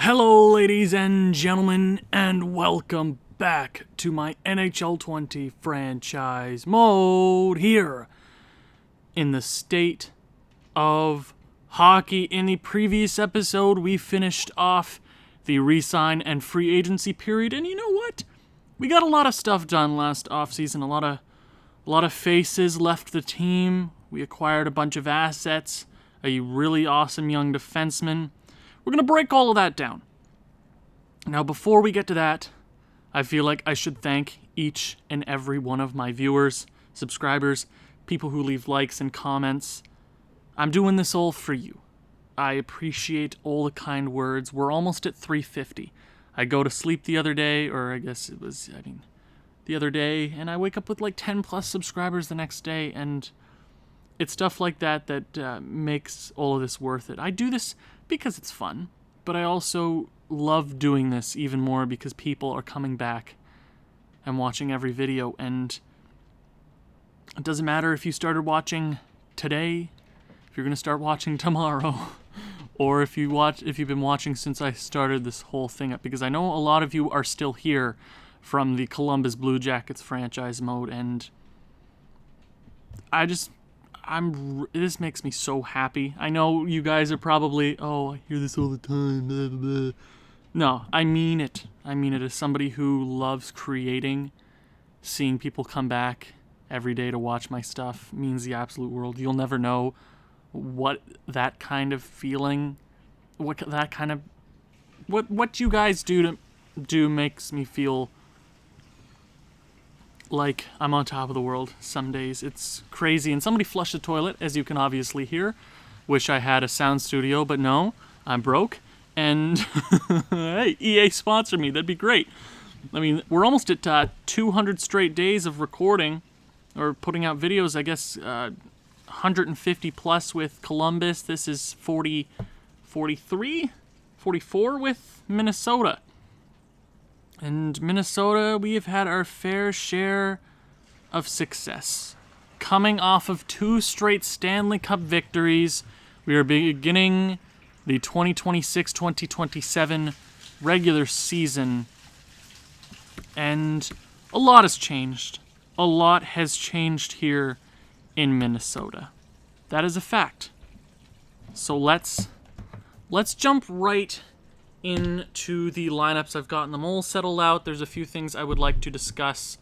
Hello, ladies and gentlemen, and welcome back to my NHL 20 franchise mode here in the state of hockey. In the previous episode, we finished off the re-sign and free agency period, and you know what? We got a lot of stuff done last offseason. A lot of faces left the team. We acquired a bunch of assets, a really awesome young defenseman. We're going to break all of that down. Now, before we get to that, I feel like I should thank each and every one of my viewers, subscribers, people who leave likes and comments. I'm doing this all for you. I appreciate all the kind words. We're almost at 350. I go to sleep the other day, the other day, and I wake up with like 10 plus subscribers the next day, and it's stuff like that makes all of this worth it. I do this because it's fun, but I also love doing this even more because people are coming back and watching every video, and it doesn't matter if you started watching today, if you're going to start watching tomorrow, or if you've been watching since I started this whole thing up, because I know a lot of you are still here from the Columbus Blue Jackets franchise mode, and this makes me so happy. I know you guys are probably, I hear this all the time, blah, blah, blah. No, I mean it. I mean it as somebody who loves creating. Seeing people come back every day to watch my stuff means the absolute world. You'll never know what that kind of feeling, what you guys do makes me feel like I'm on top of the world some days. It's crazy. And somebody flushed the toilet, as you can obviously hear. Wish I had a sound studio, but no, I'm broke. And hey, EA sponsor me. That'd be great. I mean, we're almost at 200 straight days of recording or putting out videos. I guess 150 plus with Columbus. This is 44 with Minnesota. And Minnesota, we have had our fair share of success. Coming off of 2 straight Stanley Cup victories, we are beginning the 2026-2027 regular season, and a lot has changed. A lot has changed here in Minnesota. That is a fact. So let's jump right into the lineups. I've gotten them all settled out. There's a few things I would like to discuss.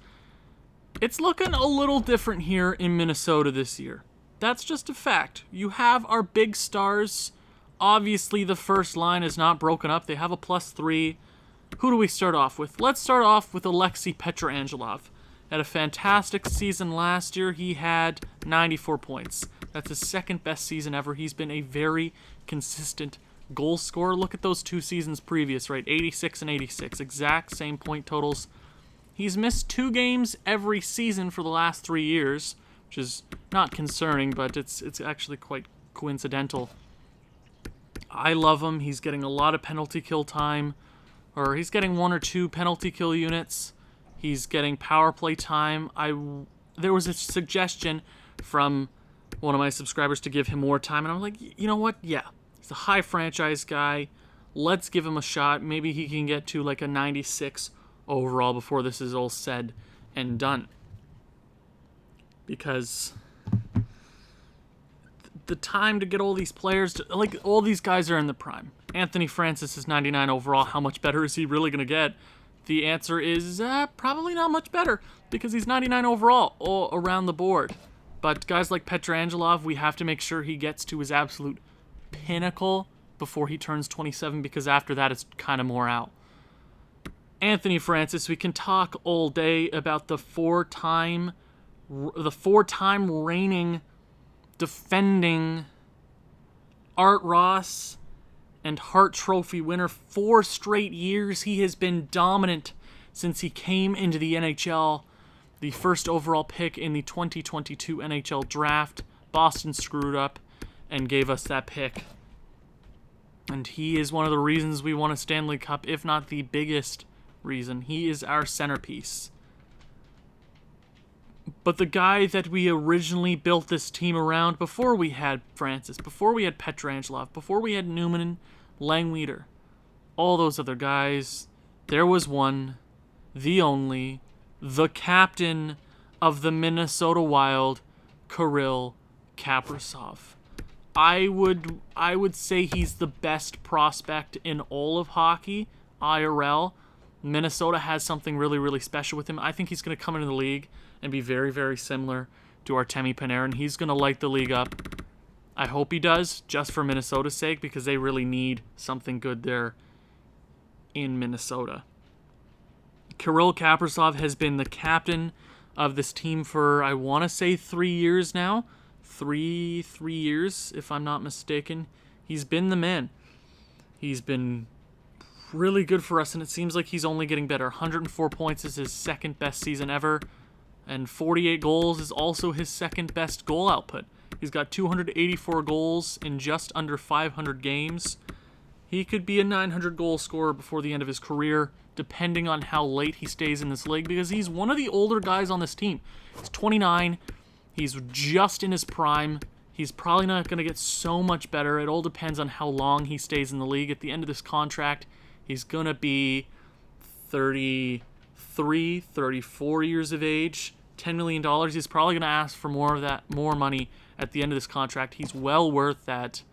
It's looking a little different here in Minnesota this year. That's just a fact. You have our big stars. Obviously, the first line is not broken up. They have a +3. Who do we start off with? Let's start off with Alexei Petrangelov. Had a fantastic season last year. He had 94 points. That's his second best season ever. He's been a very consistent goal scorer. Look at those 2 seasons previous, right? 86 and 86. Exact same point totals. He's missed 2 games every season for the last 3 years, which is not concerning, but it's actually quite coincidental. I love him. He's getting a lot of penalty kill time, or he's getting 1 or 2 penalty kill units. He's getting power play time. There was a suggestion from one of my subscribers to give him more time, and I'm like, you know what? Yeah, he's a high franchise guy. Let's give him a shot. Maybe he can get to like a 96 overall before this is all said and done. Because the time to get all these players, all these guys are in the prime. Anthony Francis is 99 overall. How much better is he really going to get? The answer is probably not much better because he's 99 overall all around the board. But guys like Petrangelov, we have to make sure he gets to his absolute pinnacle before he turns 27, because after that it's kind of more out. Anthony Francis, we can talk all day about the four-time reigning defending Art Ross and Hart Trophy winner. 4 straight years he has been dominant since he came into the NHL. The first overall pick in the 2022 NHL draft. Boston screwed up and gave us that pick. And he is one of the reasons we won a Stanley Cup, if not the biggest reason. He is our centerpiece. But the guy that we originally built this team around, before we had Francis, before we had Petrangelov, before we had Newman and Langweeder, all those other guys. There was one, the only, the captain of the Minnesota Wild, Kirill Kaprizov. I would say he's the best prospect in all of hockey, IRL. Minnesota has something really, really special with him. I think he's going to come into the league and be very, very similar to Artemi Panarin. He's going to light the league up. I hope he does, just for Minnesota's sake, because they really need something good there in Minnesota. Kirill Kaprizov has been the captain of this team for, I want to say, 3 years now. Three years, if I'm not mistaken. He's been the man. He's been really good for us, and it seems like he's only getting better. 104 points is his second best season ever, and 48 goals is also his second best goal output. He's got 284 goals in just under 500 games. He could be a 900 goal scorer before the end of his career, depending on how late he stays in this league, because he's one of the older guys on this team. He's 29. He's just in his prime. He's probably not going to get so much better. It all depends on how long he stays in the league. At the end of this contract, he's going to be 33, 34 years of age, $10 million. He's probably going to ask for more money at the end of this contract. He's well worth that.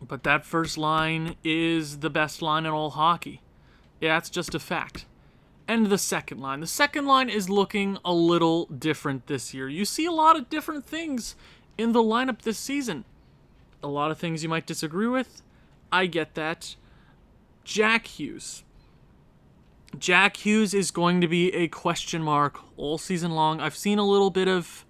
But that first line is the best line in all hockey. Yeah, that's just a fact. And the second line. The second line is looking a little different this year. You see a lot of different things in the lineup this season. A lot of things you might disagree with. I get that. Jack Hughes. Jack Hughes is going to be a question mark all season long. I've seen a little bit of...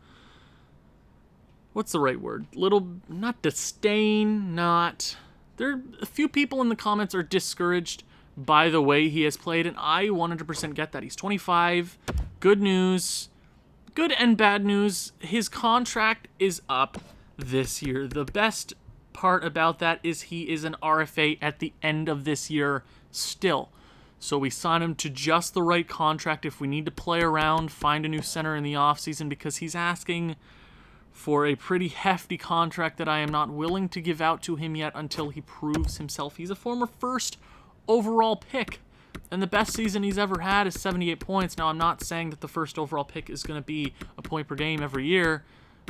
what's the right word? Not disdain, There are a few people in the comments are discouraged by the way he has played, and I 100% get that. He's 25. Good news. Good and bad news. His contract is up this year. The best part about that is he is an RFA at the end of this year still. So we sign him to just the right contract if we need to play around, find a new center in the offseason, because he's asking for a pretty hefty contract that I am not willing to give out to him yet until he proves himself. He's a former first overall pick, and the best season he's ever had is 78 points. Now, I'm not saying that the first overall pick is going to be a point per game every year,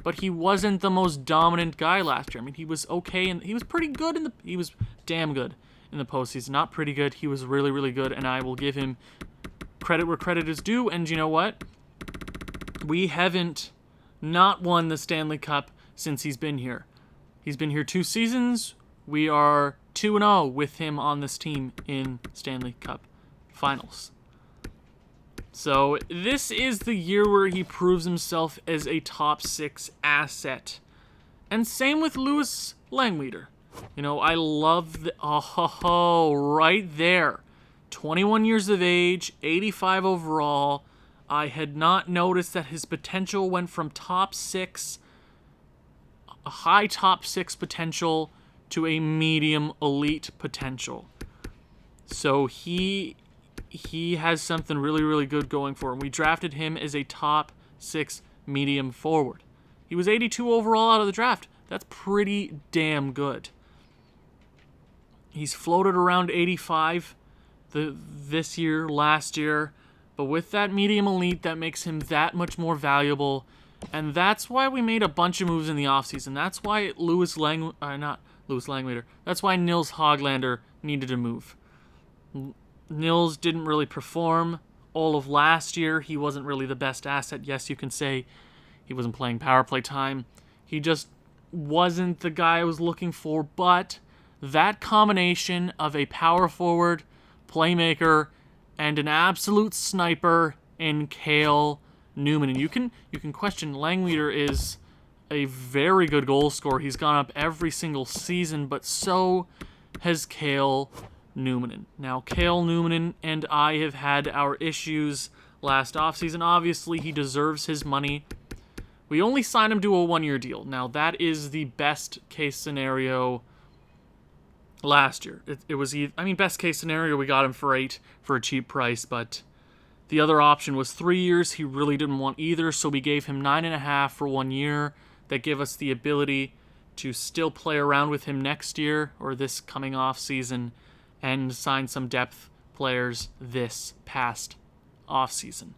but he wasn't the most dominant guy last year. I mean, he was okay, and he was pretty good he was damn good in the postseason. Not pretty good. He was really, really good, and I will give him credit where credit is due. And you know what? We haven't not won the Stanley Cup since he's been here. He's been here 2 seasons. We are 2-0 with him on this team in Stanley Cup Finals. So this is the year where he proves himself as a top 6 asset. And same with Louis Langweeder. You know, I love right there. 21 years of age, 85 overall. I had not noticed that his potential went from top 6, a high top 6 potential, to a medium elite potential. So he has something really, really good going for him. We drafted him as a top 6 medium forward. He was 82 overall out of the draft. That's pretty damn good. He's floated around 85 this year, last year. But with that medium elite, that makes him that much more valuable. And that's why we made a bunch of moves in the offseason. That's why That's why Nils Höglander needed to move. Nils didn't really perform all of last year. He wasn't really the best asset. Yes, you can say he wasn't playing power play time. He just wasn't the guy I was looking for. But that combination of a power forward, playmaker, and an absolute sniper in Cale Newman. And you can question Langweeder is a very good goal scorer. He's gone up every single season, but so has Cale Newman. Now, Cale Newman and I have had our issues last offseason. Obviously, he deserves his money. We only signed him to a 1-year deal. Now, that is the best case scenario last year. It was, best case scenario, we got him for 8 for a cheap price, but the other option was 3 years. He really didn't want either, so we gave him 9.5 for 1 year. That gave us the ability to still play around with him next year or this coming off season and sign some depth players this past offseason.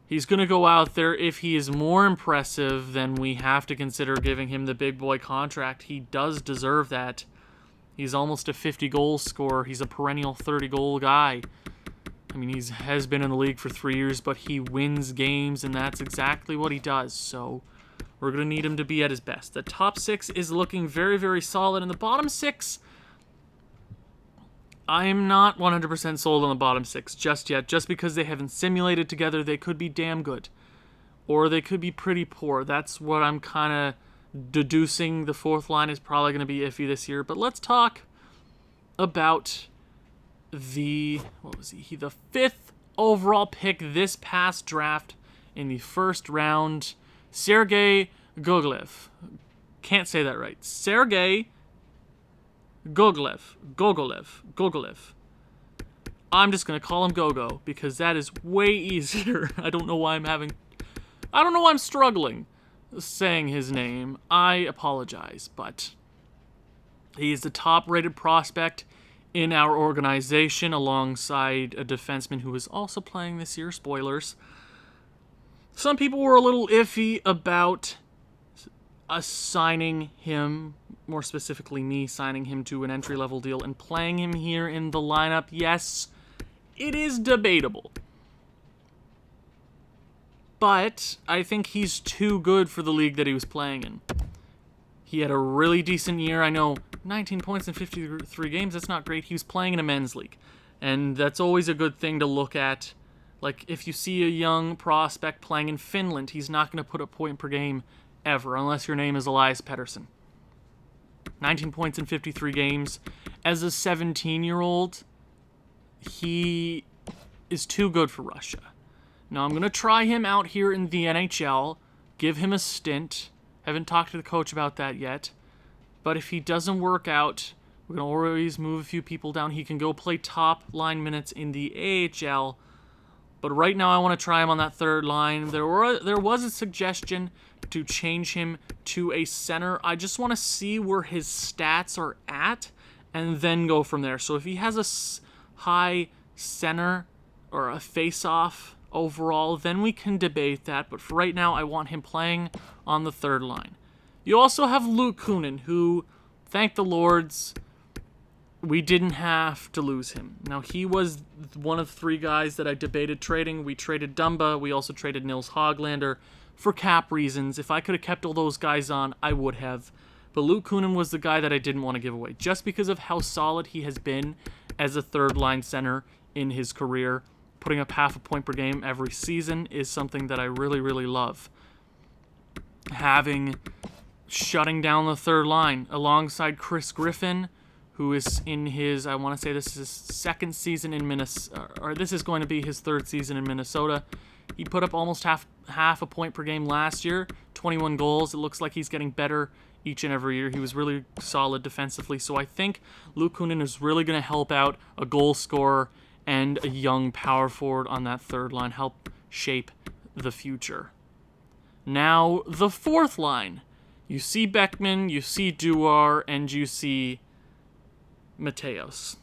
He's going to go out there. If he is more impressive, then we have to consider giving him the big boy contract. He does deserve that. He's almost a 50-goal scorer. He's a perennial 30-goal guy. I mean, he has been in the league for 3 years, but he wins games, and that's exactly what he does. So we're going to need him to be at his best. The top 6 is looking very, very solid. And the bottom 6, I am not 100% sold on the bottom 6 just yet. Just because they haven't simulated together, they could be damn good. Or they could be pretty poor. That's what I'm kind of deducing. The 4th line is probably going to be iffy this year. But let's talk about the 5th overall pick this past draft in the first round, Sergei Gogolev. Can't say that right. Sergei Gogolev. I'm just going to call him Gogo because that is way easier. I don't know why I'm struggling saying his name. I apologize, but he is the top-rated prospect in our organization alongside a defenseman who is also playing this year. Spoilers. Some people were a little iffy about us signing him, more specifically me signing him to an entry-level deal and playing him here in the lineup. Yes, it is debatable. But I think he's too good for the league that he was playing in. He had a really decent year. I know 19 points in 53 games, that's not great. He was playing in a men's league. And that's always a good thing to look at. Like, if you see a young prospect playing in Finland, he's not going to put a point per game ever, unless your name is Elias Pettersson. 19 points in 53 games. As a 17-year-old, he is too good for Russia. Now, I'm going to try him out here in the NHL, give him a stint. Haven't talked to the coach about that yet. But if he doesn't work out, we're going to always move a few people down. He can go play top line minutes in the AHL. But right now I want to try him on that 3rd line. There was a suggestion to change him to a center. I just want to see where his stats are at and then go from there. So if he has a high center or a face-off overall, then we can debate that. But for right now, I want him playing on the 3rd line. You also have Luke Kunin, who, thank the Lords, we didn't have to lose him. Now, he was one of 3 guys that I debated trading. We traded Dumba. We also traded Nils Hoglander for cap reasons. If I could have kept all those guys on, I would have. But Luke Kunin was the guy that I didn't want to give away, just because of how solid he has been as a 3rd-line center in his career. Putting up half a point per game every season is something that I really, really love. Shutting down the 3rd line alongside Chris Griffin, who is in his, I want to say this is his 2nd season in Minnesota, or this is going to be his 3rd season in Minnesota. He put up almost half a point per game last year, 21 goals. It looks like he's getting better each and every year. He was really solid defensively. So I think Luke Kunin is really going to help out a goal scorer and a young power forward on that 3rd line, help shape the future. Now, the 4th line. You see Beckman, you see Duar, and you see Mateos.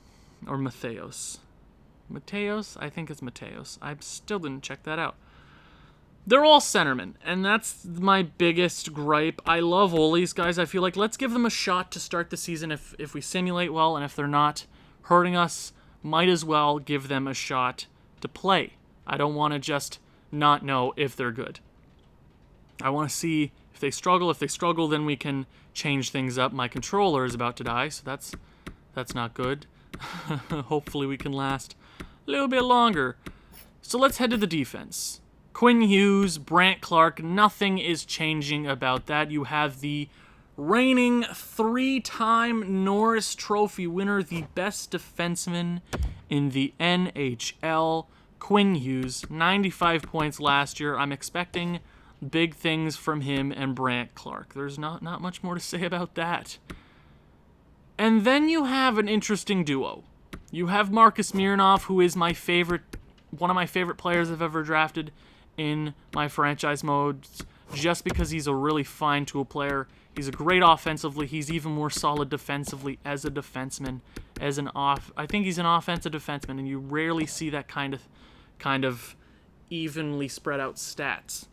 Or Matheos. Mateos? I think it's Mateos. I still didn't check that out. They're all centermen, and that's my biggest gripe. I love all these guys. I feel like let's give them a shot to start the season if we simulate well, and if they're not hurting us, might as well give them a shot to play. I don't want to just not know if they're good. I want to see if they struggle. If they struggle, then we can change things up. My controller is about to die, so that's not good. Hopefully we can last a little bit longer. So let's head to the defense. Quinn Hughes, Brandt Clark, nothing is changing about that. You have the reigning 3-time Norris Trophy winner, the best defenseman in the NHL, Quinn Hughes, 95 points last year. I'm expecting big things from him and Brandt Clark. There's not much more to say about that. And then you have an interesting duo. You have Marcus Mironov, who is one of my favorite players I've ever drafted in my franchise modes, just because he's a really fine tool player. He's a great offensively. He's even more solid defensively as a defenseman. I think he's an offensive defenseman, and you rarely see that kind of evenly spread out stats.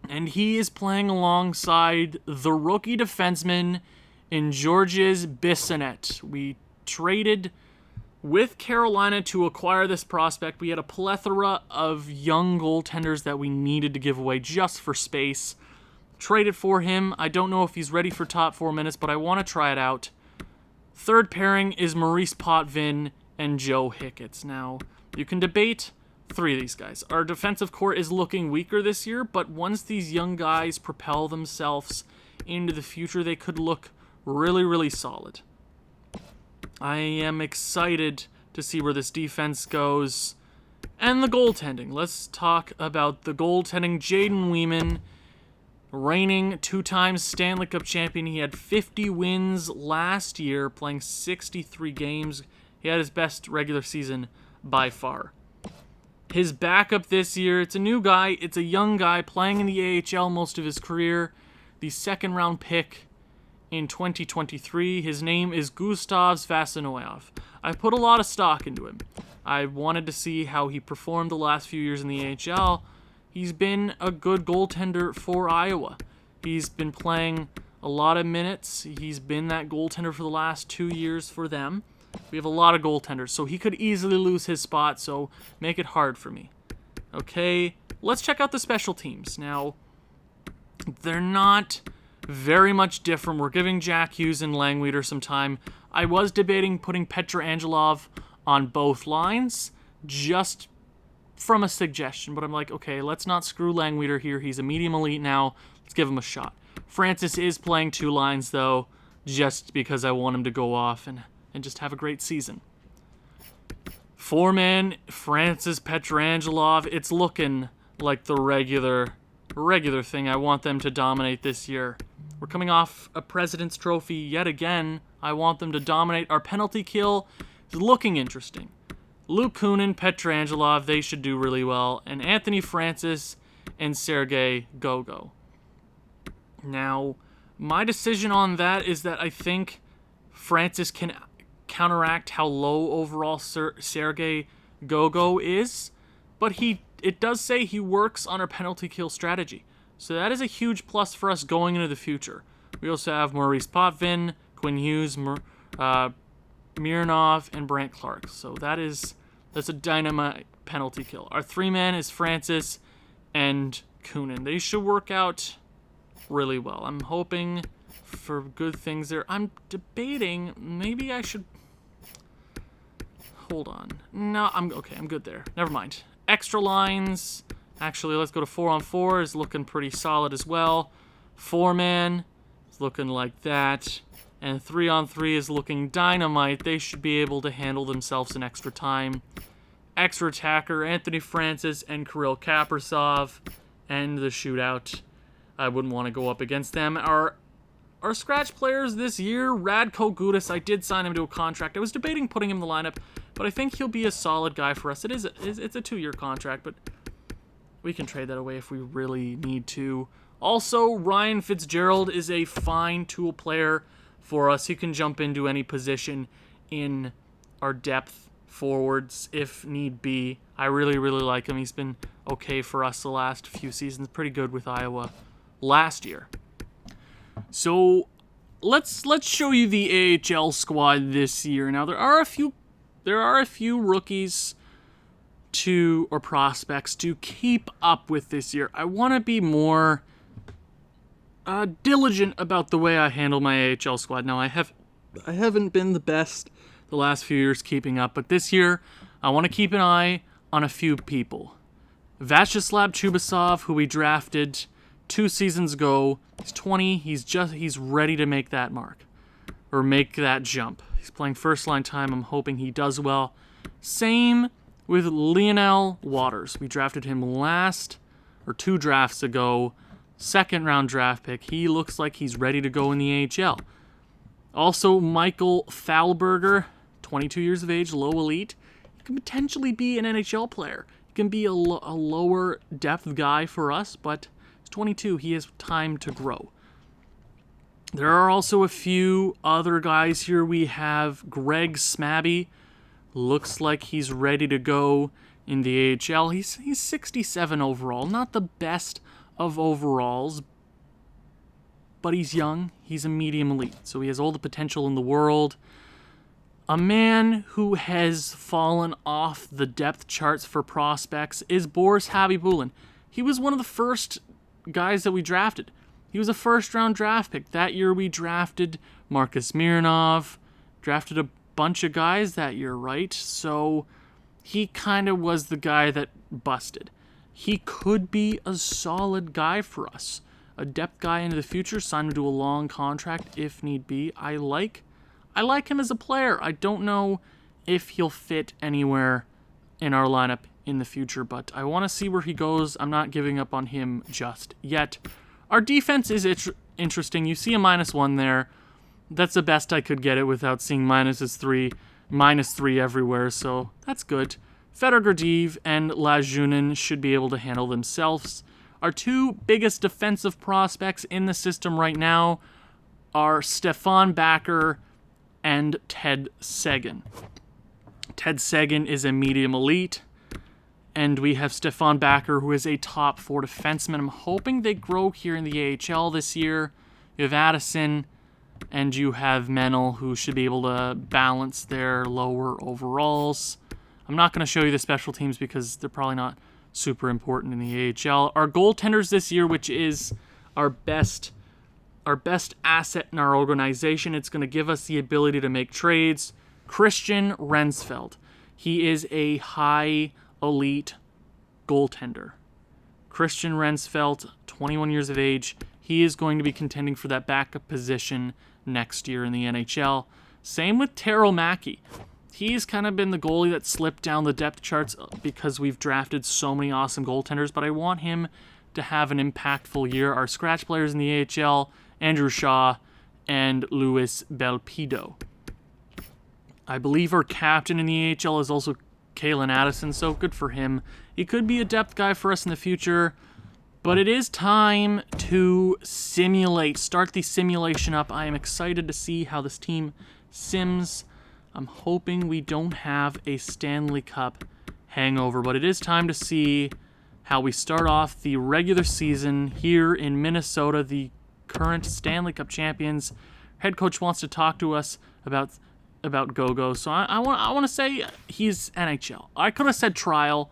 And he is playing alongside the rookie defenseman in Georges Bissonnette. We traded with Carolina to acquire this prospect. We had a plethora of young goaltenders that we needed to give away just for space. Traded for him. I don't know if he's ready for top 4 minutes, but I want to try it out. Third pairing is Maurice Potvin and Joe Hicketts. Now, you can debate 3 of these guys. Our defensive core is looking weaker this year, but once these young guys propel themselves into the future, they could look really, really solid. I am excited to see where this defense goes. And the goaltending. Let's talk about the goaltending. Jaden Weeman, reigning 2-time Stanley Cup champion. He had 50 wins last year, playing 63 games. He had his best regular season by far. His backup this year, it's a new guy. It's a young guy playing in the AHL most of his career. The second-round pick in 2023. His name is Gustav Svasinoyov. I put a lot of stock into him. I wanted to see how he performed the last few years in the AHL. He's been a good goaltender for Iowa. He's been playing a lot of minutes. He's been that goaltender for the last 2 years for them. We have a lot of goaltenders, so he could easily lose his spot, so make it hard for me. Okay, let's check out the special teams. Now, they're not very much different. We're giving Jack Hughes and Langweeder some time. I was debating putting Petra Angelov on both lines, just from a suggestion, but I'm like, okay, let's not screw Langweeder here. He's a medium elite now. Let's give him a shot. Francis is playing 2 lines, though, just because I want him to go off and just have a great season. 4-man, Francis Petrangelov. It's looking like the regular thing. I want them to dominate this year. We're coming off a President's Trophy yet again. I want them to dominate. Our penalty kill is looking interesting. Luke Kunin, Petrangelov, they should do really well. And Anthony Francis and Sergei Gogo. Now, my decision on that is that I think Francis can counteract how low overall Sergei Gogo is, but it does say he works on our penalty kill strategy. So that is a huge plus for us going into the future. We also have Maurice Potvin, Quinn Hughes, Mironov, and Brant Clark. So that's a dynamite penalty kill. Our 3-man is Francis and Kunin. They should work out really well. I'm hoping for good things there. I'm debating maybe I should... Hold on. No, I'm okay. I'm good there. Never mind. Extra lines. Actually, let's go to 4-on-4. Is looking pretty solid as well. 4-man is looking like that. And 3-on-3 is looking dynamite. They should be able to handle themselves in extra time. Extra attacker, Anthony Francis and Kirill Kaprizov. And the shootout. I wouldn't want to go up against them. Our scratch players this year, Radko Gudas, I did sign him to a contract. I was debating putting him in the lineup, but I think he'll be a solid guy for us. It's a 2-year contract, but we can trade that away if we really need to. Also, Ryan Fitzgerald is a fine tool player for us. He can jump into any position in our depth forwards if need be. I really, really like him. He's been okay for us the last few seasons. Pretty good with Iowa last year. So let's show you the AHL squad this year. Now there are a few rookies or prospects to keep up with this year. I want to be more diligent about the way I handle my AHL squad. Now I haven't been the best the last few years keeping up, but this year I want to keep an eye on a few people. Vyacheslav Chubasov, who we drafted 2 seasons ago. He's 20. He's ready to make that mark or make that jump. He's playing first line time. I'm hoping he does well. Same with Lionel Waters. We drafted him 2 drafts ago. 2nd round draft pick. He looks like he's ready to go in the AHL. Also, Michael Thalberger, 22 years of age, low elite. He can potentially be an NHL player. He can be a lower depth guy for us, but 22, he has time to grow. There are also a few other guys here. We have Greg Smabby. Looks like he's ready to go in the AHL. He's 67 overall. Not the best of overalls, but he's young. He's a medium elite, so he has all the potential in the world. A man who has fallen off the depth charts for prospects is Boris Habibulin. He was one of the first guys that we drafted. He was a first-round draft pick. That year we drafted Marcus Mironov, drafted a bunch of guys that year, right? So he kind of was the guy that busted. He could be a solid guy for us. A depth guy into the future, signed him to a long contract if need be. I like him as a player. I don't know if he'll fit anywhere in our lineup in the future, but I want to see where he goes. I'm not giving up on him just yet. Our defense is interesting. You see a -1 there. That's the best I could get it without seeing -3 everywhere, so that's good. Fedor Gordeev and Lajunin should be able to handle themselves. Our two biggest defensive prospects in the system right now are Stefan Backer and Ted Seguin. Ted Seguin is a medium elite, and we have Stefan Backer, who is a top 4 defenseman. I'm hoping they grow here in the AHL this year. You have Addison, and you have Menel, who should be able to balance their lower overalls. I'm not going to show you the special teams because they're probably not super important in the AHL. Our goaltenders this year, which is our best asset in our organization, it's going to give us the ability to make trades. Christian Rensfeldt. He is a high elite goaltender. Christian Rensfeldt, 21 years of age. He is going to be contending for that backup position next year in the NHL. Same with Taro Mackey. He's kind of been the goalie that slipped down the depth charts because we've drafted so many awesome goaltenders, but I want him to have an impactful year. Our scratch players in the AHL, Andrew Shaw and Luis Belpido. I believe our captain in the AHL is also Kalen Addison, so good for him. He could be a depth guy for us in the future, but it is time to simulate. Start the simulation up. I am excited to see how this team sims. I'm hoping we don't have a Stanley Cup hangover, but it is time to see how we start off the regular season here in Minnesota, the current Stanley Cup champions. Head coach wants to talk to us about Gogo, so I want to say he's NHL. I could have said trial.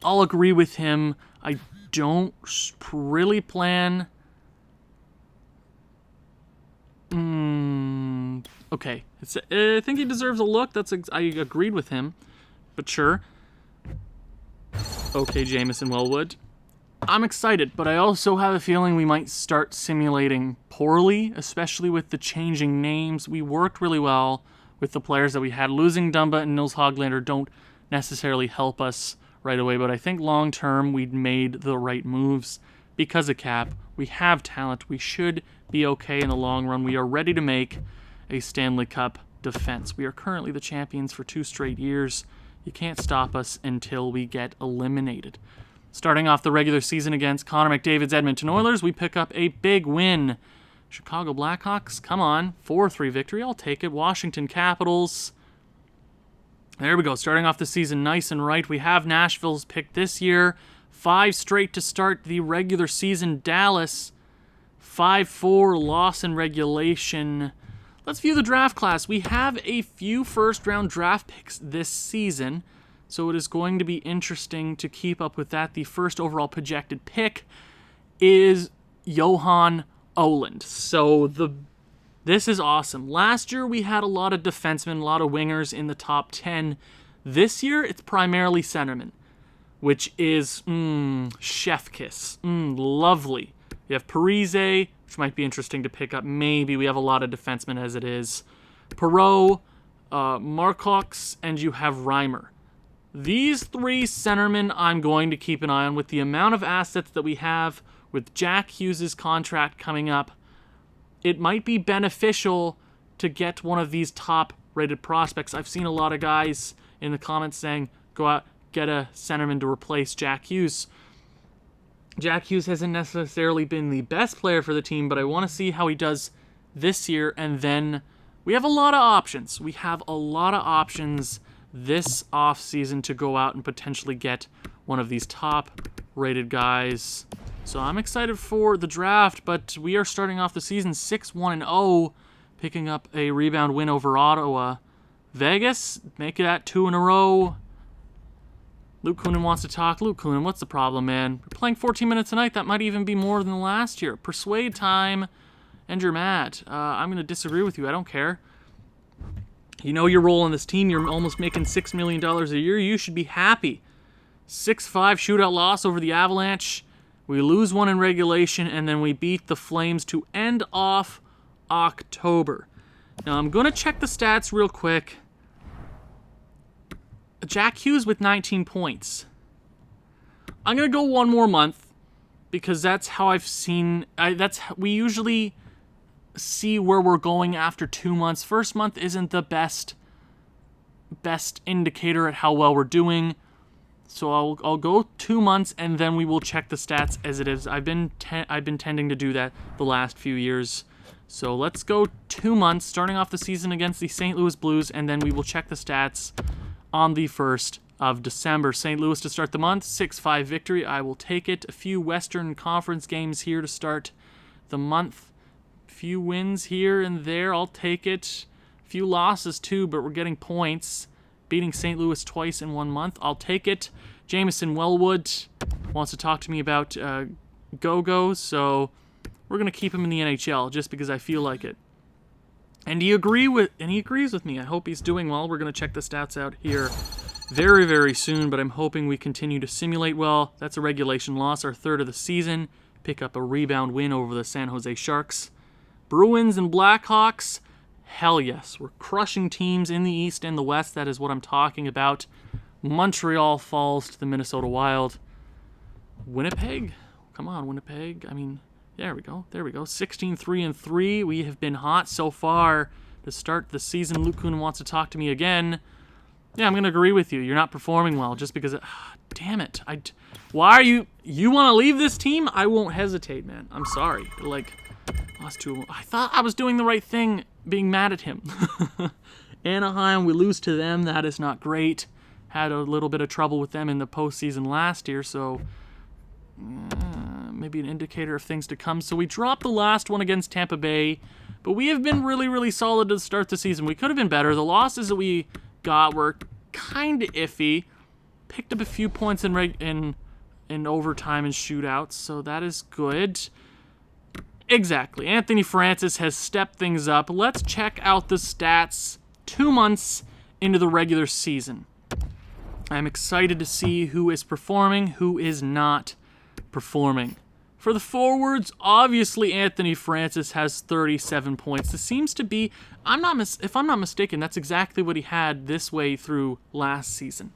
I'll agree with him. I don't really plan. Okay, I think he deserves a look. I agreed with him, but sure. Okay, Jamison Wellwood. I'm excited, but I also have a feeling we might start simulating poorly, especially with the changing names. We worked really well with the players that we had. Losing Dumba and Nils Hoglander don't necessarily help us right away, but I think long-term we'd made the right moves because of cap. We have talent. We should be okay in the long run. We are ready to make a Stanley Cup defense. We are currently the champions for 2 straight years. You can't stop us until we get eliminated. Starting off the regular season against Connor McDavid's Edmonton Oilers, we pick up a big win. Chicago Blackhawks, come on, 4-3 victory, I'll take it. Washington Capitals, there we go, starting off the season nice and right. We have Nashville's pick this year, 5 straight to start the regular season. Dallas, 5-4 loss in regulation. Let's view the draft class. We have a few first-round draft picks this season, so it is going to be interesting to keep up with that. The first overall projected pick is Johan Oland. So this is awesome. Last year we had a lot of defensemen, a lot of wingers in the top 10. This year it's primarily centermen, which is chef kiss. Lovely. You have Parise, which might be interesting to pick up. Maybe we have a lot of defensemen as it is. Perreault, Marcox, and you have Reimer. These 3 centermen I'm going to keep an eye on with the amount of assets that we have with Jack Hughes' contract coming up. It might be beneficial to get one of these top-rated prospects. I've seen a lot of guys in the comments saying, go out, get a centerman to replace Jack Hughes. Jack Hughes hasn't necessarily been the best player for the team, but I want to see how he does this year, and then we have a lot of options. We have a lot of options this offseason to go out and potentially get one of these top-rated guys. So I'm excited for the draft, but we are starting off the season 6-1-0, picking up a rebound win over Ottawa. Vegas, make it at 2 in a row. Luke Kunin wants to talk. Luke Kunin, what's the problem, man? We're playing 14 minutes a night. That might even be more than last year. Persuade time, and you're mad. I'm going to disagree with you. I don't care. You know your role on this team. You're almost making $6 million a year. You should be happy. 6-5 shootout loss over the Avalanche. We lose one in regulation, and then we beat the Flames to end off October. Now, I'm going to check the stats real quick. Jack Hughes with 19 points. I'm going to go one more month because that's how I've seen... we usually see where we're going after 2 months. First month isn't the best indicator at how well we're doing. So I'll go 2 months, and then we will check the stats as it is. I've been tending to do that the last few years. So let's go 2 months, starting off the season against the St. Louis Blues, and then we will check the stats on the 1st of December. St. Louis to start the month, 6-5 victory. I will take it. A few Western Conference games here to start the month. A few wins here and there. I'll take it. A few losses too, but we're getting points. Beating St. Louis twice in 1 month. I'll take it. Jamison Wellwood wants to talk to me about Go-Go, so we're going to keep him in the NHL just because I feel like it. And he agrees with me. I hope he's doing well. We're going to check the stats out here very, very soon, but I'm hoping we continue to simulate well. That's a regulation loss, our 3rd of the season. Pick up a rebound win over the San Jose Sharks. Bruins and Blackhawks. Hell yes. We're crushing teams in the East and the West. That is what I'm talking about. Montreal falls to the Minnesota Wild. Winnipeg? Come on, Winnipeg. I mean, there we go. 16-3-3. We have been hot so far to start the season. Luke Kunin wants to talk to me again. Yeah, I'm going to agree with you. You're not performing well just because... damn it. Why are you... You want to leave this team? I won't hesitate, man. I'm sorry. Lost 2. I thought I was doing the right thing being mad at him. Anaheim, we lose to them. That is not great. Had a little bit of trouble with them in the postseason last year, so maybe an indicator of things to come. So we dropped the last one against Tampa Bay, but we have been really, really solid to start the season. We could have been better. The losses that we got were kind of iffy. Picked up a few points in overtime and shootouts, so that is good. Exactly. Anthony Francis has stepped things up. Let's check out the stats 2 months into the regular season. I'm excited to see who is performing, who is not performing. For the forwards, obviously Anthony Francis has 37 points. This seems to be, if I'm not mistaken, that's exactly what he had this way through last season.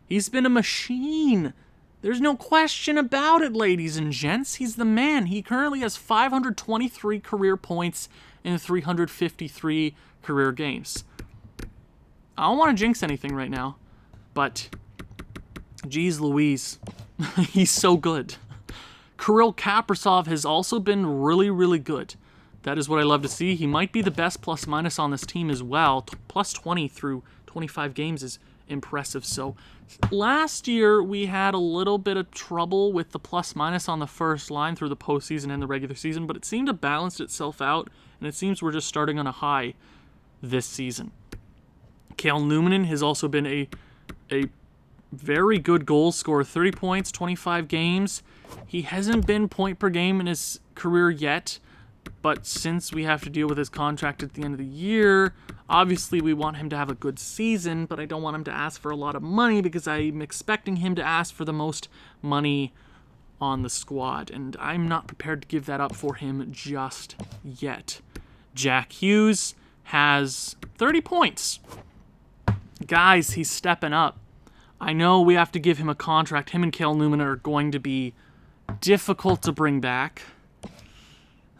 He's been a machine. There's no question about it, ladies and gents. He's the man. He currently has 523 career points in 353 career games. I don't want to jinx anything right now, but geez Louise, he's so good. Kirill Kaprizov has also been really, really good. That is what I love to see. He might be the best plus-minus on this team as well. Plus 20 through 25 games is impressive. So last year we had a little bit of trouble with the plus-minus on the first line through the postseason and the regular season, but it seemed to balance itself out, and it seems we're just starting on a high this season. Cale Newman has also been a very good goal scorer, 30 points, 25 games. He hasn't been point per game in his career yet, but since we have to deal with his contract at the end of the year, obviously we want him to have a good season, but I don't want him to ask for a lot of money because I'm expecting him to ask for the most money on the squad, and I'm not prepared to give that up for him just yet. Jack Hughes has 30 points. Guys, he's stepping up. I know we have to give him a contract. Him and Cale Newman are going to be difficult to bring back.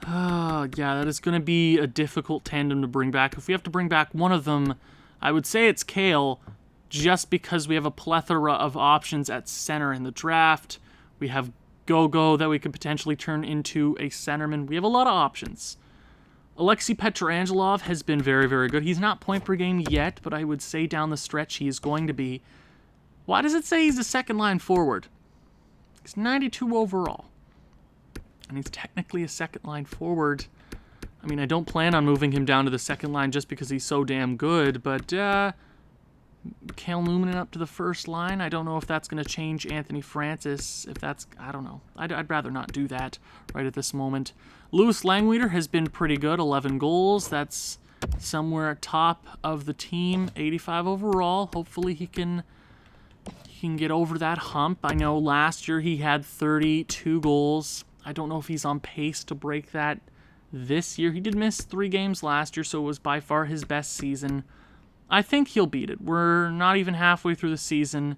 Yeah, that is going to be a difficult tandem to bring back. If we have to bring back one of them, I would say it's Cale, just because we have a plethora of options at center in the draft. We have go-go that we could potentially turn into a centerman. We have a lot of options. Alexei Petrangelov has been very, very good. He's not point per game yet, but I would say down the stretch he is going to be. Why does it say he's a second-line forward? He's 92 overall. And he's technically a second-line forward. I mean, I don't plan on moving him down to the second line just because he's so damn good, but Cale Newman up to the first line. I don't know if that's going to change Anthony Francis. If that's, I don't know. I'd rather not do that right at this moment. Louis Langweeder has been pretty good, 11 goals. That's somewhere top of the team, 85 overall. Hopefully he can get over that hump. I know last year he had 32 goals. I don't know if he's on pace to break that this year. He did miss 3 games last year, so it was by far his best season. I think he'll beat it. We're not even halfway through the season.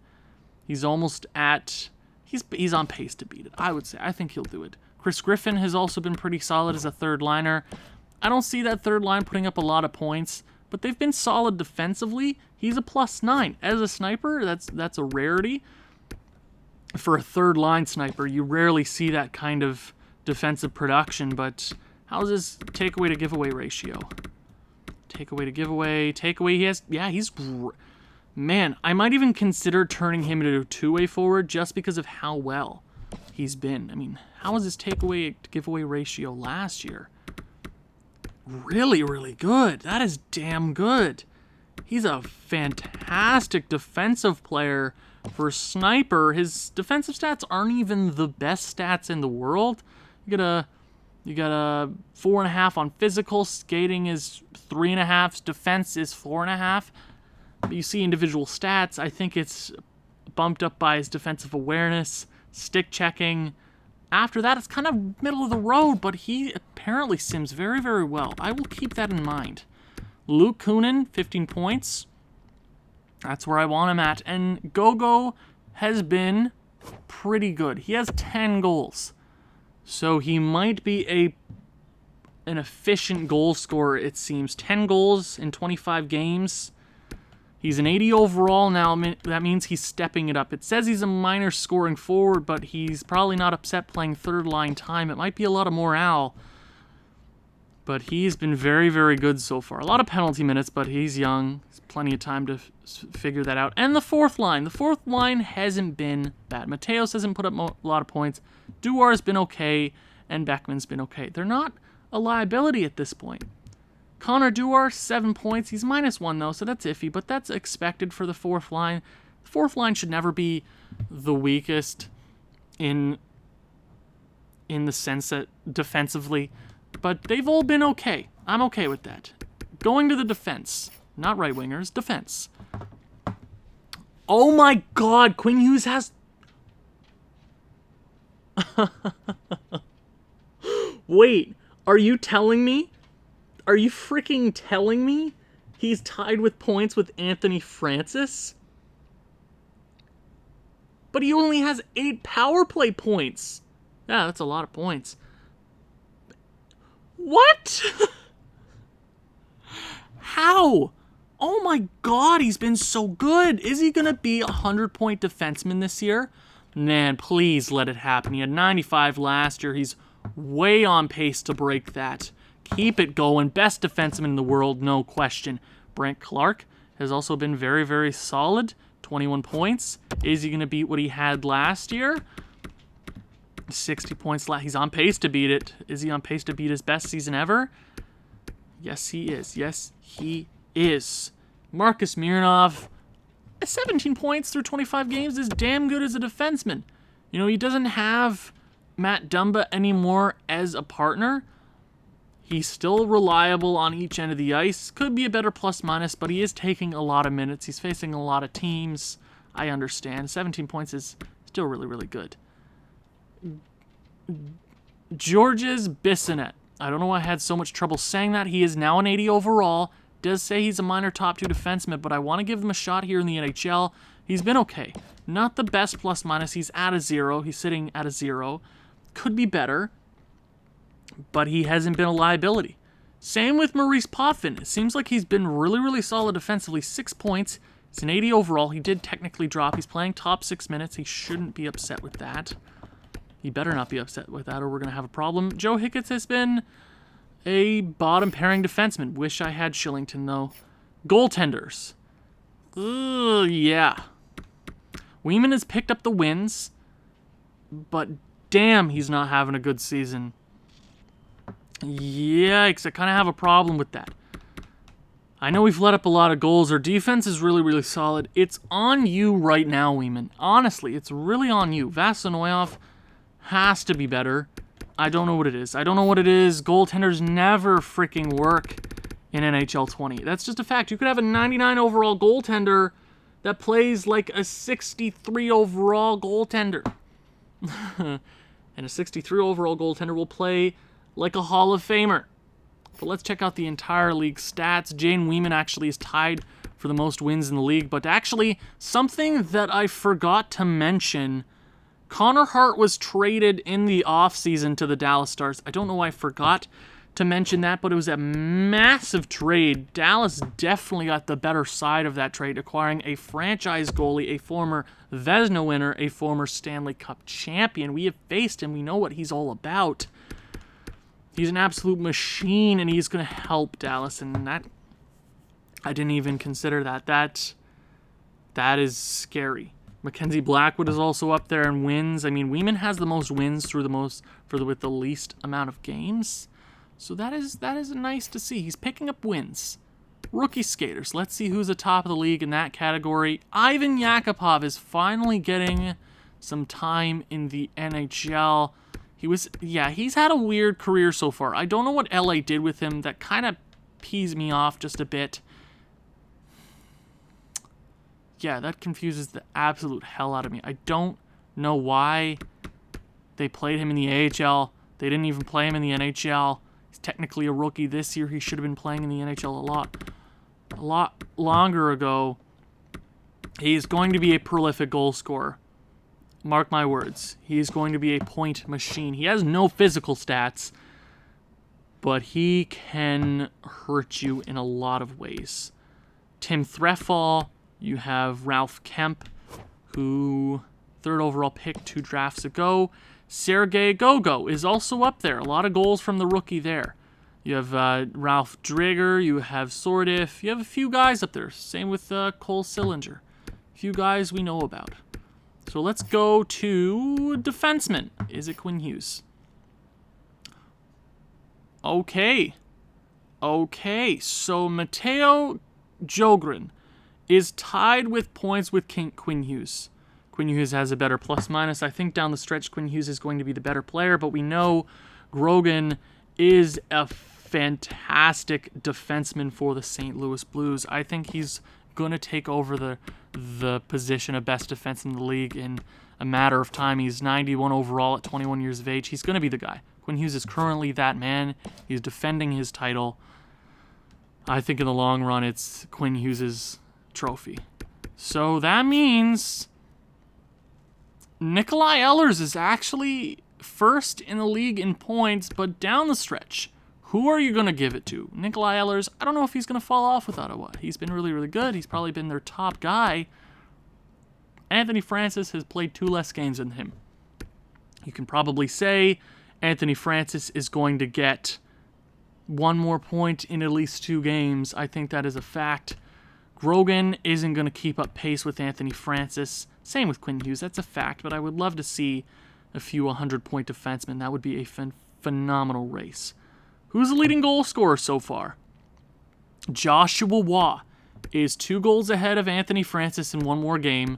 He's almost at... He's on pace to beat it, I would say. I think he'll do it. Chris Griffin has also been pretty solid as a third liner. I don't see that third line putting up a lot of points, but they've been solid defensively. He's a +9. As a sniper, that's a rarity. For a third line sniper, you rarely see that kind of defensive production, but how's his takeaway to giveaway ratio? Takeaway to giveaway, he has, yeah, man, I might even consider turning him into a two-way forward just because of how well he's been. I mean, how was his takeaway to giveaway ratio last year? Really, really good. That is damn good. He's a fantastic defensive player for a sniper. His defensive stats aren't even the best stats in the world. You got a 4.5 on physical. Skating is 3.5. Defense is 4.5. But you see individual stats. I think it's bumped up by his defensive awareness, stick checking. After that, it's kind of middle of the road, but he apparently sims very, very well. I will keep that in mind. Luke Kunin, 15 points. That's where I want him at. And Gogo has been pretty good. He has 10 goals. So he might be an efficient goal scorer, it seems. 10 goals in 25 games. He's an 80 overall now. That means he's stepping it up. It says he's a minor scoring forward, but he's probably not upset playing third line time. It might be a lot of morale. But he's been very, very good so far. A lot of penalty minutes, but he's young. There's plenty of time to figure that out. And the fourth line. The fourth line hasn't been bad. Mateos hasn't put up a lot of points. Duar's been okay, and Beckman's been okay. They're not a liability at this point. Connor Duar, 7 points. He's -1, though, so that's iffy, but that's expected for the fourth line. The fourth line should never be the weakest in the sense that defensively, but they've all been okay. I'm okay with that. Going to the defense. Not right wingers, defense. Oh my god, Quinn Hughes has... Wait, are you telling me? Are you freaking telling me he's tied with points with Anthony Francis? But he only has 8 power play points. Yeah, that's a lot of points. What? How? Oh my god, he's been so good. Is he going to be a 100-point defenseman this year? Man, please let it happen. He had 95 last year. He's way on pace to break that. Keep it going. Best defenseman in the world, no question. Brent Clark has also been very, very solid. 21 points. Is he going to beat what he had last year? 60 points last. He's on pace to beat it. Is he on pace to beat his best season ever? Yes, he is. Yes, he is. Marcus Mironov, 17 points through 25 games is damn good as a defenseman. You know, he doesn't have Matt Dumba anymore as a partner. He's still reliable on each end of the ice. Could be a better plus-minus, but he is taking a lot of minutes. He's facing a lot of teams. I understand. 17 points is still really, really good. Georges Bissonnette. I don't know why I had so much trouble saying that. He is now an 80 overall. Does say he's a minor top 2 defenseman, but I want to give him a shot here in the NHL. He's been okay. Not the best plus-minus. He's at a 0. He's sitting at a 0. Could be better, but he hasn't been a liability. Same with Maurice Potvin. It seems like he's been really, really solid defensively. 6 points. It's an 80 overall. He did technically drop. He's playing top 6 minutes. He shouldn't be upset with that. He better not be upset with that or we're going to have a problem. Joe Hicketts has been a bottom pairing defenseman. Wish I had Shillington, though. Goaltenders. Yeah. Weeman has picked up the wins, but damn, he's not having a good season. Yikes, I kind of have a problem with that. I know we've let up a lot of goals. Our defense is really, really solid. It's on you right now, Weeman. Honestly, it's really on you. Vasanoyov has to be better. I don't know what it is. Goaltenders never freaking work in NHL 20. That's just a fact. You could have a 99 overall goaltender that plays like a 63 overall goaltender. And a 63 overall goaltender will play like a Hall of Famer. But let's check out the entire league stats. Jane Weeman actually is tied for the most wins in the league. But actually, something that I forgot to mention, Connor Hart was traded in the offseason to the Dallas Stars. I don't know why I forgot to mention that, but it was a massive trade. Dallas definitely got the better side of that trade, acquiring a franchise goalie, a former Vezina winner, a former Stanley Cup champion. We have faced him. We know what he's all about. He's an absolute machine, and he's going to help Dallas, and that, I didn't even consider that. That is scary. Mackenzie Blackwood is also up there in wins. I mean, Weeman has the most wins with the least amount of games. So that is nice to see. He's picking up wins. Rookie skaters. Let's see who's atop of the league in that category. Ivan Yakupov is finally getting some time in the NHL. He's had a weird career so far. I don't know what LA did with him. That kind of pees me off just a bit. Yeah, that confuses the absolute hell out of me. I don't know why they played him in the AHL. They didn't even play him in the NHL. He's technically a rookie this year. He should have been playing in the NHL a lot longer ago. He's going to be a prolific goal scorer. Mark my words. He's going to be a point machine. He has no physical stats, but he can hurt you in a lot of ways. Tim Threffall. You have Ralph Kemp, who third overall pick 2 drafts ago. Sergei Gogo is also up there. A lot of goals from the rookie there. You have Ralph Drager. You have Sordiff. You have a few guys up there. Same with Cole Sillinger. A few guys we know about. So let's go to defenseman. Is it Quinn Hughes? Okay, so Matteo Jogren is tied with points with Quinn Hughes. Quinn Hughes has a better plus-minus. I think down the stretch, Quinn Hughes is going to be the better player, but we know Grogan is a fantastic defenseman for the St. Louis Blues. I think he's going to take over the position of best defense in the league in a matter of time. He's 91 overall at 21 years of age. He's going to be the guy. Quinn Hughes is currently that man. He's defending his title. I think in the long run, it's Quinn Hughes' trophy. So that means Nikolai Ehlers is actually first in the league in points, but down the stretch, who are you going to give it to? Nikolai Ehlers, I don't know if he's going to fall off with Ottawa. He's been really, really good. He's probably been their top guy. Anthony Francis has played 2 less games than him. You can probably say Anthony Francis is going to get 1 more point in at least 2 games. I think that is a fact. Grogan isn't going to keep up pace with Anthony Francis. Same with Quinn Hughes. That's a fact, but I would love to see a few 100-point defensemen. That would be a phenomenal race. Who's the leading goal scorer so far? Joshua Waugh is 2 goals ahead of Anthony Francis in 1 more game.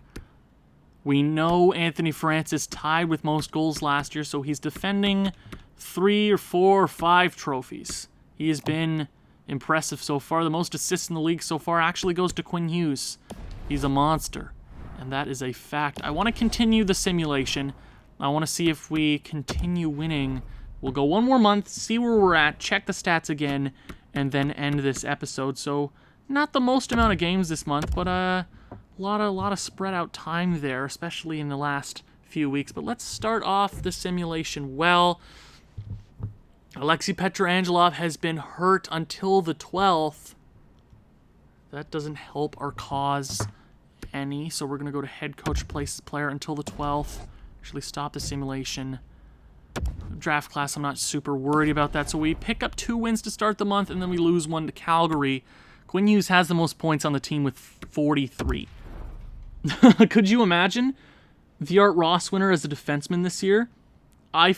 We know Anthony Francis tied with most goals last year, so he's defending 3 or 4 or 5 trophies. He has been impressive so far. The most assists in the league so far actually goes to Quinn Hughes. He's a monster, and that is a fact. I want to continue the simulation. I want to see if we continue winning. We'll go 1 more month, see where we're at, check the stats again, and then end this episode. So not the most amount of games this month, but a lot of spread out time there, especially in the last few weeks. But let's start off the simulation well. Alexei Petrangelov has been hurt until the 12th. That doesn't help our cause any, so we're going to go to head coach places player until the 12th. Actually stop the simulation draft class. I'm not super worried about that. So we pick up 2 wins to start the month, and then we lose 1 to Calgary. Quinn Hughes has the most points on the team with 43. Could you imagine the Art Ross winner as a defenseman this year? I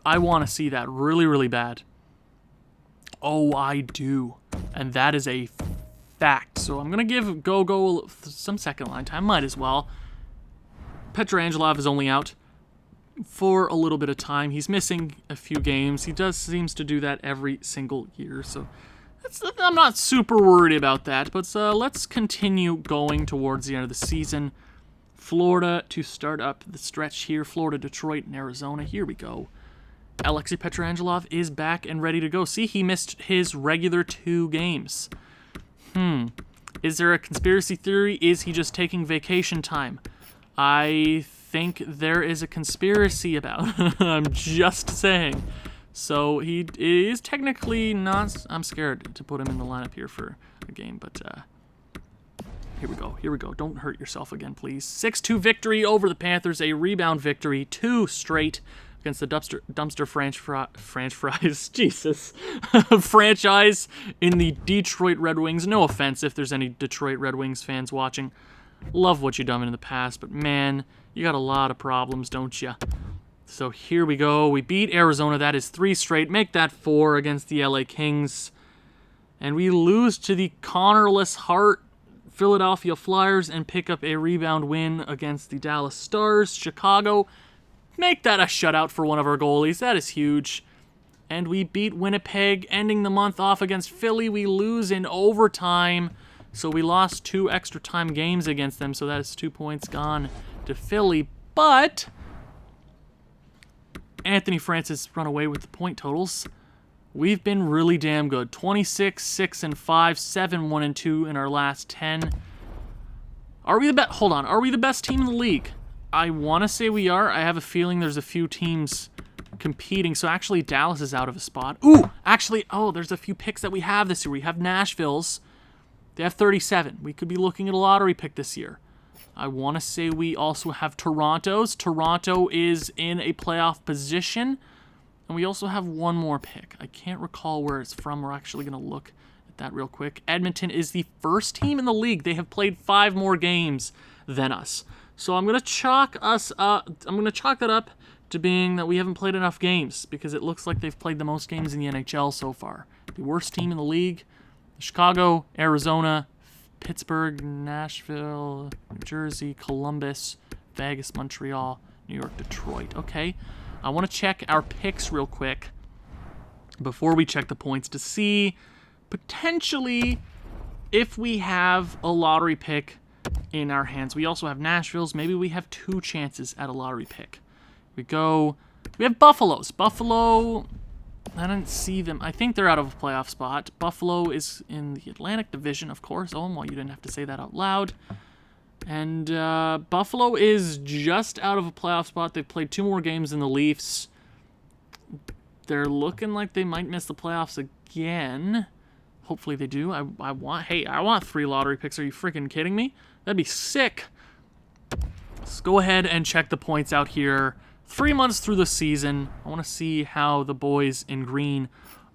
want to see that really, really bad. Oh, I do. And that is a fact. So I'm going to give Go some second line time. Might as well. Pietrangelo is only out for a little bit of time. He's missing a few games. He seems to do that every single year. So I'm not super worried about that. But let's continue going towards the end of the season. Florida to start up the stretch here. Florida, Detroit, and Arizona. Here we go. Alexei Pietrangelo is back and ready to go. See, he missed his regular 2 games. Is there a conspiracy theory? Is he just taking vacation time? I think there is a conspiracy about it. I'm just saying. So he is technically not... I'm scared to put him in the lineup here for a game, but here we go. Don't hurt yourself again, please. 6-2 victory over the Panthers, a rebound victory, 2 straight against the dumpster franchise. Jesus. Franchise in the Detroit Red Wings. No offense if there's any Detroit Red Wings fans watching. Love what you've done in the past, but man, you got a lot of problems, don't you? So here we go. We beat Arizona. That is 3 straight. Make that 4 against the LA Kings. And we lose to the Connorless Hart Philadelphia Flyers and pick up a rebound win against the Dallas Stars. Chicago, make that a shutout for one of our goalies. That is huge. And we beat Winnipeg, ending the month off against Philly. We lose in overtime. So we lost 2 extra time games against them. So that is 2 points gone to Philly. But Anthony Francis run away with the point totals. We've been really damn good. 26, 6, and 5, 7, 1, and 2 in our last 10. Are we the best? Hold on. Are we the best team in the league? I want to say we are. I have a feeling there's a few teams competing. So actually, Dallas is out of a spot. Ooh, actually, there's a few picks that we have this year. We have Nashville's. They have 37. We could be looking at a lottery pick this year. I want to say we also have Toronto's. Toronto is in a playoff position. And we also have one more pick. I can't recall where it's from. We're actually going to look at that real quick. Edmonton is the first team in the league. They have played 5 more games than us. So I'm going to chalk that up to being that we haven't played enough games because it looks like they've played the most games in the NHL so far. The worst team in the league. Chicago, Arizona, Pittsburgh, Nashville, New Jersey, Columbus, Vegas, Montreal, New York, Detroit. Okay, I want to check our picks real quick before we check the points to see potentially if we have a lottery pick in our hands. We also have Nashville's. Maybe we have 2 chances at a lottery pick. We have Buffalo's. Buffalo, I didn't see them. I think they're out of a playoff spot. Buffalo is in the Atlantic Division, of course. Oh, well, you didn't have to say that out loud. And Buffalo is just out of a playoff spot. They've played 2 more games than the Leafs. They're looking like they might miss the playoffs again. Hopefully they do. I want 3 lottery picks. Are you freaking kidding me? That'd be sick. Let's go ahead and check the points out here. 3 months through the season. I want to see how the boys in green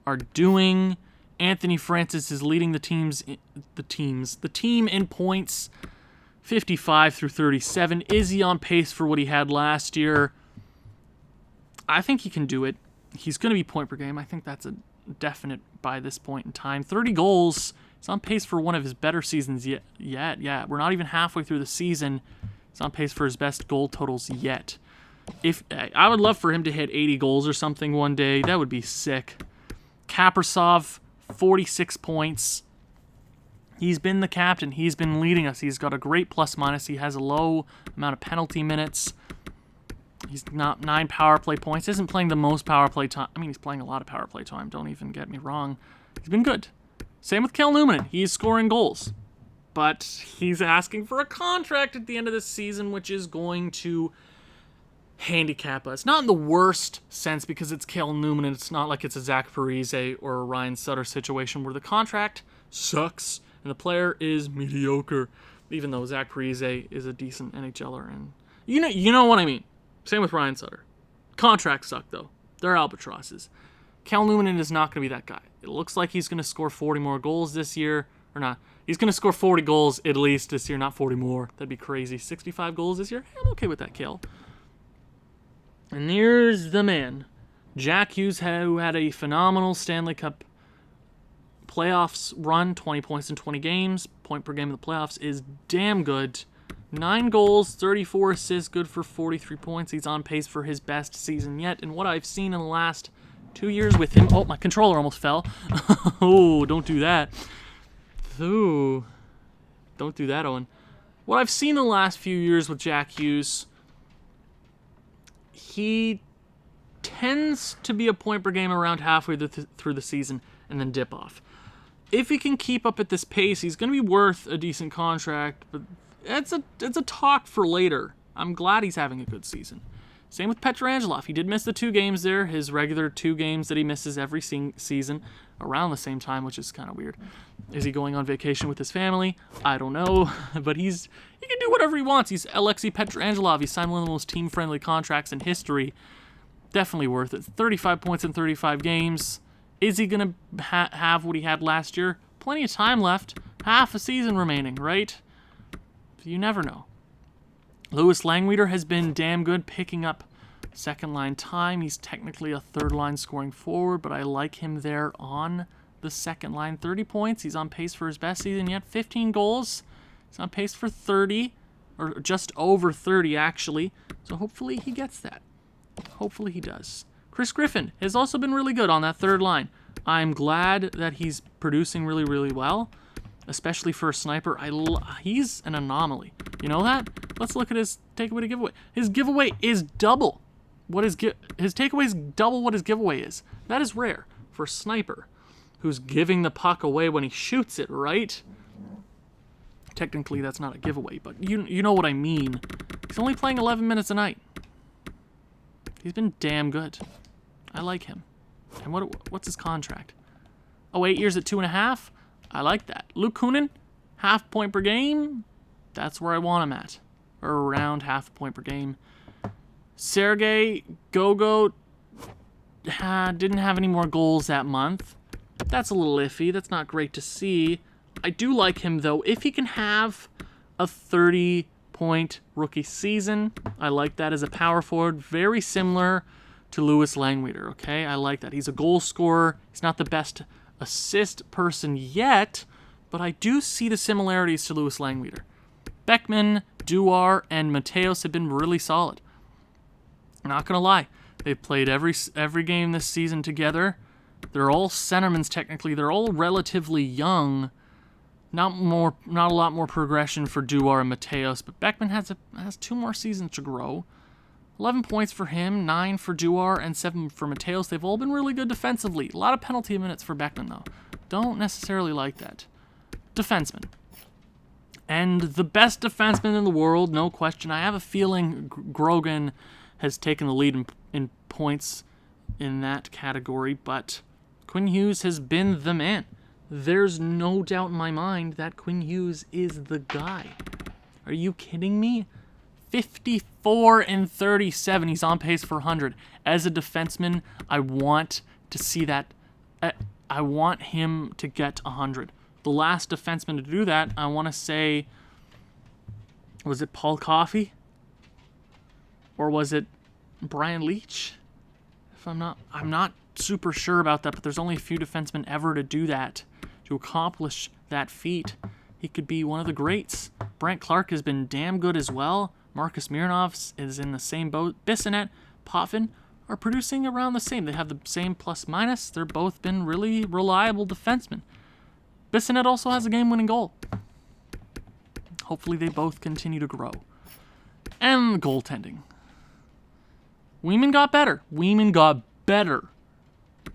are doing. Anthony Francis is leading the team in points, 55 through 37. Is he on pace for what he had last year? I think he can do it. He's going to be point per game. I think that's a definite by this point in time. 30 goals. He's on pace for one of his better seasons yet. Yeah, we're not even halfway through the season. He's on pace for his best goal totals yet. I would love for him to hit 80 goals or something one day. That would be sick. Kaprizov, 46 points. He's been the captain. He's been leading us. He's got a great plus-minus. He has a low amount of penalty minutes. He's not 9 power play points. He isn't playing the most power play time. I mean, he's playing a lot of power play time. Don't even get me wrong. He's been good. Same with Kel Newman. He's scoring goals. But he's asking for a contract at the end of the season, which is going to handicap us. Not in the worst sense because it's Kel Newman and it's not like it's a Zach Parise or a Ryan Sutter situation where the contract sucks and the player is mediocre, even though Zach Parise is a decent NHLer. And you know what I mean. Same with Ryan Sutter. Contracts suck, though. They're albatrosses. Cal Newman is not going to be that guy. It looks like he's going to score 40 more goals this year. Or not. He's going to score 40 goals at least this year, not 40 more. That'd be crazy. 65 goals this year? I'm okay with that, Cal. And here's the man. Jack Hughes, who had a phenomenal Stanley Cup playoffs run, 20 points in 20 games. Point per game in the playoffs is damn good. 9 goals, 34 assists, good for 43 points. He's on pace for his best season yet. And what I've seen in the last 2 years with him... Oh, my controller almost fell. Oh, don't do that. Ooh, don't do that, Owen. What I've seen in the last few years with Jack Hughes, he tends to be a point per game around halfway through the season and then dip off. If he can keep up at this pace, he's going to be worth a decent contract, but it's a talk for later. I'm glad he's having a good season. Same with Pietrangelo. He did miss the 2 games there, his regular 2 games that he misses every season around the same time, which is kind of weird. Is he going on vacation with his family? I don't know, but he can do whatever he wants. He's Alexei Pietrangelo. He signed one of the most team-friendly contracts in history. Definitely worth it. 35 points in 35 games. Is he going to have what he had last year? Plenty of time left. Half a season remaining, right? You never know. Louis Langweeder has been damn good picking up second-line time. He's technically a third-line scoring forward, but I like him there on the second line. 30 points. He's on pace for his best season yet. 15 goals. He's on pace for 30, or just over 30, actually. So hopefully he gets that. Hopefully he does. Chris Griffin has also been really good on that third line. I'm glad that he's producing really, really well, especially for a sniper. He's an anomaly. You know that? Let's look at his takeaway to giveaway. His giveaway is double what his takeaway is double what his giveaway is. That is rare for a sniper who's giving the puck away when he shoots it, right? Technically, that's not a giveaway, but you know what I mean. He's only playing 11 minutes a night. He's been damn good. I like him. And what's his contract? Oh, 8 years at 2.5? I like that. Luke Kunin, half point per game. That's where I want him at. Or around half a point per game. Sergei Gogo didn't have any more goals that month. That's a little iffy. That's not great to see. I do like him, though. If he can have a 30-point rookie season, I like that as a power forward. Very similar to Louis Langweeder, okay? I like that. He's a goal scorer. He's not the best assist person yet, but I do see the similarities to Louis Langweeder. Beckman, Duar, and Mateos have been really solid. I'm not going to lie. They've played every game this season together. They're all centermans technically. They're all relatively young. Not a lot more progression for Duar and Mateos, but Beckman has 2 more seasons to grow. 11 points for him, 9 for Duar, and 7 for Mateos. They've all been really good defensively. A lot of penalty minutes for Beckman, though. Don't necessarily like that. Defenseman. And the best defenseman in the world, no question. I have a feeling Grogan has taken the lead in points in that category, but Quinn Hughes has been the man. There's no doubt in my mind that Quinn Hughes is the guy. Are you kidding me? 54 and 37. He's on pace for 100. As a defenseman, I want to see that. I want him to get 100. The last defenseman to do that, I want to say, was it Paul Coffey? Or was it Brian Leach? I'm not super sure about that, but there's only a few defensemen ever to do that, to accomplish that feat. He could be one of the greats. Brant Clark has been damn good as well. Marcus Mironov is in the same boat. Bissonnette, Potvin are producing around the same. They have the same plus-minus. They're both been really reliable defensemen. Bissonnette also has a game-winning goal. Hopefully they both continue to grow. And goaltending. Weeman got better.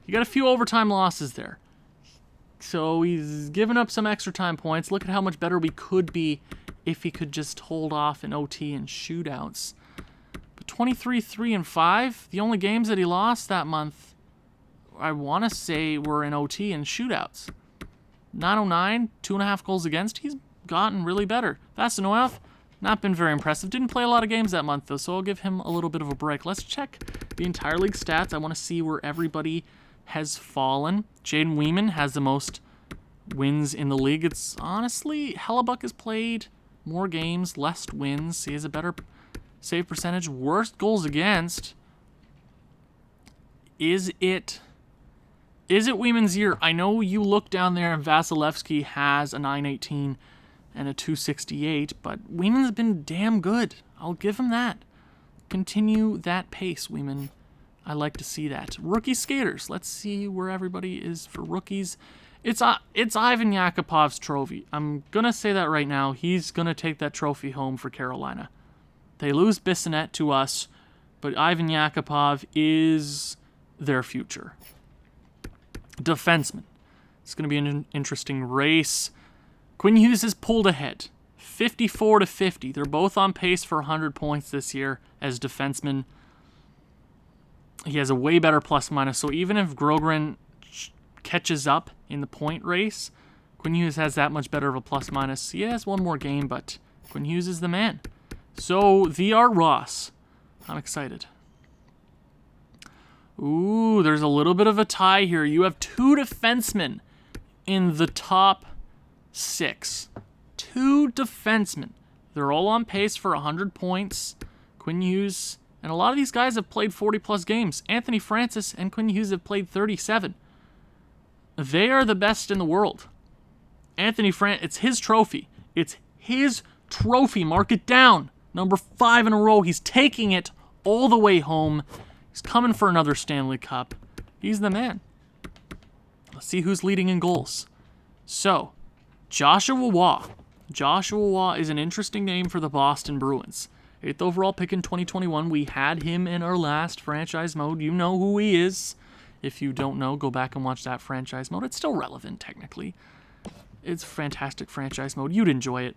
He got a few overtime losses there. So he's given up some extra time points. Look at how much better we could be if he could just hold off in OT and shootouts. But 23-3-5, the only games that he lost that month, I want to say, were in OT and shootouts. 909, 2.5 goals against. He's gotten really better. Vasilyev, not been very impressive. Didn't play a lot of games that month, though, so I'll give him a little bit of a break. Let's check the entire league stats. I want to see where everybody has fallen. Jaden Weeman has the most wins in the league. It's honestly, Hellebuck has played more games, less wins. He has a better save percentage, worst goals against. Is it Weeman's year? I know you look down there and Vasilevsky has a 918 and a 268, but Weeman's been damn good. I'll give him that. Continue that pace, Weeman. I like to see that. Rookie skaters. Let's see where everybody is for rookies. It's Ivan Yakupov's trophy. I'm going to say that right now. He's going to take that trophy home for Carolina. They lose Bissonnette to us, but Ivan Yakupov is their future. Defenseman. It's going to be an interesting race. Quinn Hughes has pulled ahead. 54-50. They're both on pace for 100 points this year as defensemen. He has a way better plus-minus, so even if Grogren catches up in the point race, Quinn Hughes has that much better of a plus-minus. He has one more game, but Quinn Hughes is the man. So, VR Ross. I'm excited. Ooh, there's a little bit of a tie here. You have two defensemen in the top 6. Two defensemen. They're all on pace for 100 points. Quinn Hughes, and a lot of these guys have played 40-plus games. Anthony Francis and Quinn Hughes have played 37. They are the best in the world. Anthony Francis, it's his trophy. It's his trophy. Mark it down. Number 5 in a row. He's taking it all the way home. He's coming for another Stanley Cup. He's the man. Let's see who's leading in goals. So, Joshua Waugh. Joshua Waugh is an interesting name for the Boston Bruins. 8th overall pick in 2021. We had him in our last franchise mode. You know who he is. If you don't know, go back and watch that franchise mode. It's still relevant, technically. It's a fantastic franchise mode. You'd enjoy it.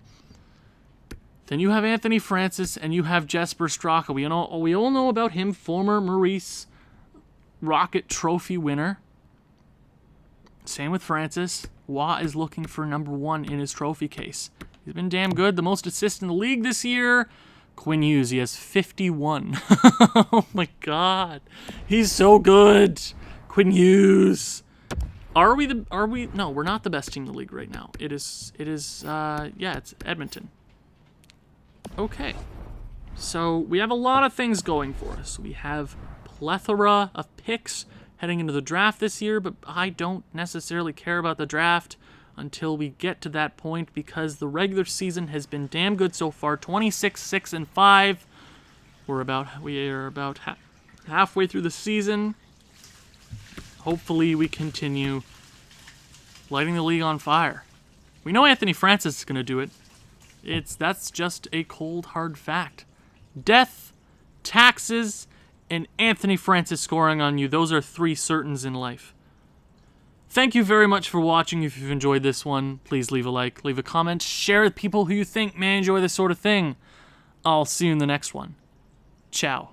Then you have Anthony Francis, and you have Jesper Straka. We all know about him, former Maurice Rocket Trophy winner. Same with Francis. Waugh is looking for number 1 in his trophy case. He's been damn good. The most assists in the league this year. Quinn Hughes, he has 51. Oh my God. He's so good. Quinn Hughes. No, we're not the best team in the league right now. It's Edmonton. Okay. So we have a lot of things going for us. We have plethora of picks heading into the draft this year, but I don't necessarily care about the draft until we get to that point because the regular season has been damn good so far. 26-6-5. We are about halfway through the season. Hopefully we continue lighting the league on fire. We know Anthony Francis is going to do it. That's just a cold, hard fact. Death, taxes, and Anthony Francis scoring on you. Those are 3 certains in life. Thank you very much for watching. If you've enjoyed this one, please leave a like, leave a comment, share with people who you think may enjoy this sort of thing. I'll see you in the next one. Ciao.